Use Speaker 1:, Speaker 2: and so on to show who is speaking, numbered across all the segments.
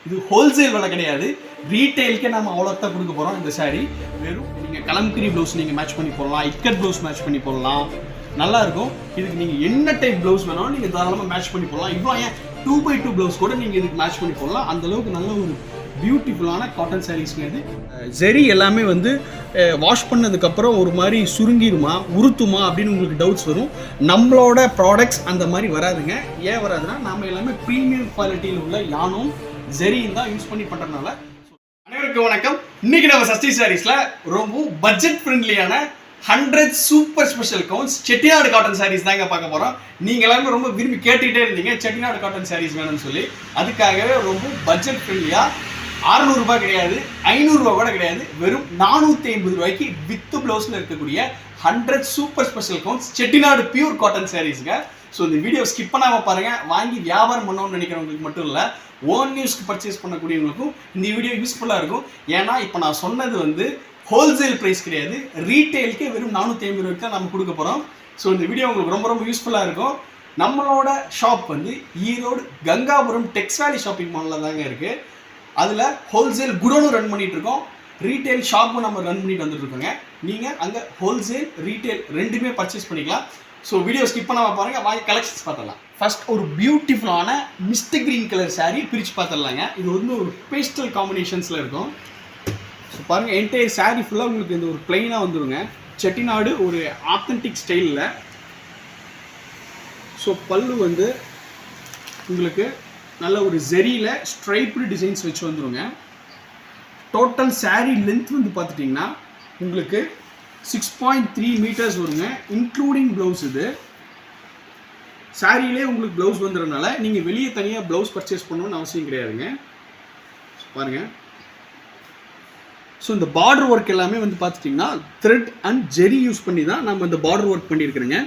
Speaker 1: இது ஹோல்சேல் விலை கிடையாது, ரீட்டைலுக்கே நம்ம அவ்வளோத்தான் கொடுக்க போகிறோம். இந்த சாரீ வெறும் நீங்கள் கலம்கரி ப்ளவுஸ் நீங்கள் மேட்ச் பண்ணி போடலாம், இக்கட் ப்ளவுஸ் மேட்ச் பண்ணி போடலாம், நல்லாயிருக்கும். இதுக்கு நீங்கள் என்ன டைப் ப்ளவுஸ் வேணாலும் நீங்கள் தாராளமாக மேட்ச் பண்ணி போடலாம். இவ்வளோ ஏன் 2x2 ப்ளவுஸ் கூட நீங்கள் இதுக்கு மேட்ச் பண்ணி போடலாம். அந்தளவுக்கு நல்ல ஒரு பியூட்டிஃபுல்லான காட்டன் சாரீஸ்ங்க. இது ஜெரி எல்லாமே வந்து வாஷ் பண்ணதுக்கப்புறம் ஒரு மாதிரி சுருங்கிடுமா உருத்துமா அப்படின்னு உங்களுக்கு டவுட்ஸ் வரும். நம்மளோட ப்ராடக்ட்ஸ் அந்த மாதிரி வராதுங்க. ஏன் வராதுன்னா நம்ம எல்லாமே ப்ரீமியம் குவாலிட்டியில் உள்ள யானும் ஜெரியும் தான் யூஸ் பண்ணி பண்ணுறதுனால. அனைவருக்கும் வணக்கம். இன்னைக்கு நம்ம சஷ்டி சாரீஸில் ரொம்ப பட்ஜெட் ஃப்ரெண்ட்லியான 100 super special counts Chettinad cotton sarees தாங்க பார்க்க போகிறோம். நீங்கள் எல்லாமே ரொம்ப விரும்பி கேட்டுக்கிட்டே இருந்தீங்க செட்டிநாடு காட்டன் சாரீஸ் வேணும்னு சொல்லி. அதுக்காகவே ரொம்ப பட்ஜெட் ஃப்ரெண்ட்லியாக 600 ரூபாய் கிடையாது, 500 ரூபாய் கூட கிடையாது, வெறும் 450 ரூபாய்க்கு வித் பிளவுஸில் இருக்கக்கூடிய 100 super special counts Chettinad pure cotton சாரீஸுங்க. ஸோ இந்த வீடியோ ஸ்கிப் பண்ணாமல் பாருங்கள். வாங்கி வியாபாரம் பண்ணணும்னு நினைக்கிறவங்களுக்கு மட்டும் இல்லை, ஓன் நியூஸ்க்கு பர்ச்சேஸ் பண்ணக்கூடியவங்களுக்கும் இந்த வீடியோ யூஸ்ஃபுல்லாக இருக்கும். ஏன்னா இப்போ நான் சொன்னது வந்து ஹோல்சேல் ப்ரைஸ் கிடையாது, ரீட்டைலுக்கே வெறும் 450 ரூபாய்க்கு தான் நம்ம கொடுக்க போகிறோம். ஸோ இந்த வீடியோ உங்களுக்கு ரொம்ப ரொம்ப யூஸ்ஃபுல்லாக இருக்கும். நம்மளோட ஷாப் வந்து ஈரோடு கங்காபுரம் டெக்ஸ் வேலி ஷாப்பிங் மாலில் தாங்க இருக்குது. அதில் ஹோல்சேல் குடோனும் ரன் பண்ணிகிட்டு இருக்கோம், ரீட்டைல் ஷாப்பும் நம்ம ரன் பண்ணிட்டு வந்துட்டு இருக்கோங்க. நீங்கள் அங்கே ஹோல்சேல் ரீட்டைல் ரெண்டுமே பர்ச்சேஸ் பண்ணிக்கலாம். ஸோ வீடியோ ஸ்கிப் பண்ணாமல் பாருங்கள். வாங்கி கலெக்ஷன்ஸ் பார்த்துடலாம். ஃபர்ஸ்ட் ஒரு பியூட்டிஃபுல்லான மிஸ்ட் கிரீன் கலர் சாரீ பிரித்து பார்த்துடலாங்க. இது வந்து ஒரு பேஸ்டல் காம்பினேஷன்ஸில் இருக்கும். ஸோ பாருங்கள், என்டையர் சாரீ ஃபுல்லாக உங்களுக்கு இந்த ஒரு பிளெயினாக வந்துடுங்க. செட்டிநாடு ஒரு ஆத்தென்டிக் ஸ்டைலில். ஸோ பல்லு வந்து உங்களுக்கு நல்ல ஒரு ஜெரியில் ஸ்ட்ரைப்டு டிசைன்ஸ் வச்சு வந்துடுங்க. டோட்டல் சாரீ லென்த் வந்து பார்த்துட்டிங்கன்னா உங்களுக்கு 6.3 மீட்டர்ஸ் வருங்க, இன்க்ளூடிங் ப்ளவுஸ். இது சாரியிலே உங்களுக்கு ப்ளவுஸ் வந்துடுறதுனால நீங்கள் வெளியே தனியாக ப்ளவுஸ் பர்ச்சேஸ் பண்ணணும்னு அவசியம் கிடையாதுங்க. பாருங்கள். ஸோ இந்த பார்டர் ஒர்க் எல்லாமே வந்து பார்த்துட்டிங்கன்னா த்ரெட் அண்ட் ஜெரி யூஸ் பண்ணி தான் நம்ம இந்த பார்டர் ஒர்க் பண்ணியிருக்கிறோங்க.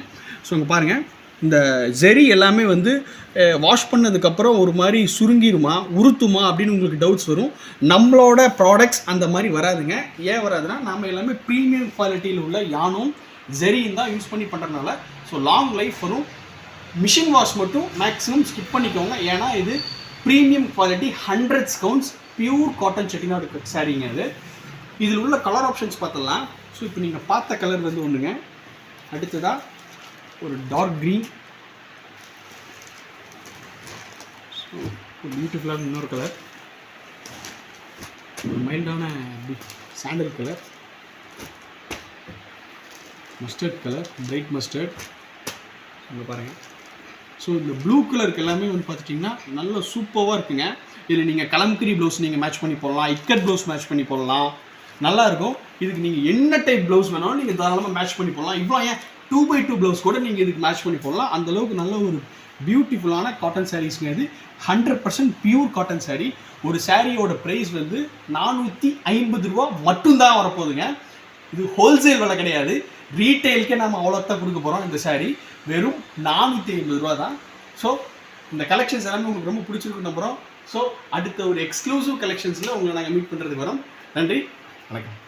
Speaker 1: ஸோ இங்கே பாருங்கள், இந்த ஜெரி எல்லாமே வந்து வாஷ் பண்ணதுக்கப்புறம் ஒரு மாதிரி சுருங்கிடுமா உருத்துமா அப்படின்னு உங்களுக்கு டவுட்ஸ் வரும். நம்மளோட ப்ராடக்ட்ஸ் அந்த மாதிரி வராதுங்க. ஏன் வராதுன்னா நம்ம எல்லாமே ப்ரீமியம் குவாலிட்டியில் உள்ள யானும் ஜெரியும் தான் யூஸ் பண்ணி பண்ணுறதுனால. ஸோ லாங் லைஃப் வரும். மிஷின் வாஷ் மட்டும் மேக்ஸிமம் ஸ்கிப் பண்ணிக்கோங்க. ஏன்னா இது premium quality 100 counts pure cotton Chettinad சாரீங்க. இது இதில் உள்ள கலர் ஆப்ஷன்ஸ் பார்த்துடலாம். ஸோ இப்போ நீங்கள் பார்த்த கலர் வந்து ஒன்றுங்க. அடுத்ததாக ஒரு டார்க் க்ரீன், ஸோ ஒரு பியூட்டிஃபுல்லான இன்னொரு கலர், ஒரு மைல்டான sandal colour, mustard colour, bright mustard. இங்கே பாருங்கள். ஸோ இந்த ப்ளூ கலருக்கு எல்லாமே வந்து பார்த்துட்டிங்கன்னா நல்ல சூப்பராக இருக்குங்க. இதில் நீங்கள் கலம்கரி ப்ளவுஸ் நீங்கள் மேட்ச் பண்ணி போடலாம், இக்கட் ப்ளவுஸ் மேட்ச் பண்ணி போடலாம், நல்லாயிருக்கும். இதுக்கு நீங்கள் என்ன டைப் ப்ளவுஸ் வேணாலும் நீங்கள் தாராளமாக மேட்ச் பண்ணி போடலாம். இவ்வளோ ஏன் 2x2 ப்ளவுஸ் கூட நீங்கள் இதுக்கு மேட்ச் பண்ணி போடலாம். அந்தளவுக்கு நல்ல ஒரு பியூட்டிஃபுல்லான காட்டன் சாரீஸ்ங்க. இது 100% பியூர் காட்டன் சாரீ. ஒரு சாரியோட ப்ரைஸ் வந்து 450 ரூபா மட்டும்தான் வரப்போகுதுங்க. இது ஹோல்சேல் விலை கிடையாது, ரீட்டைலுக்கே நம்ம அவ்வளோத்தான் கொடுக்க போகிறோம். இந்த சாரீ வெறும் 450 ரூபா தான். ஸோ இந்த கலெக்ஷன்ஸ் எல்லாமே உங்களுக்கு ரொம்ப பிடிச்சிருக்கு நம்புகிறோம். ஸோ அடுத்த ஒரு எக்ஸ்க்ளூசிவ் கலெக்ஷன்ஸில் உங்களை நாங்கள் மீட் பண்ணுறதுக்கு வரோம். நன்றி, வணக்கம்.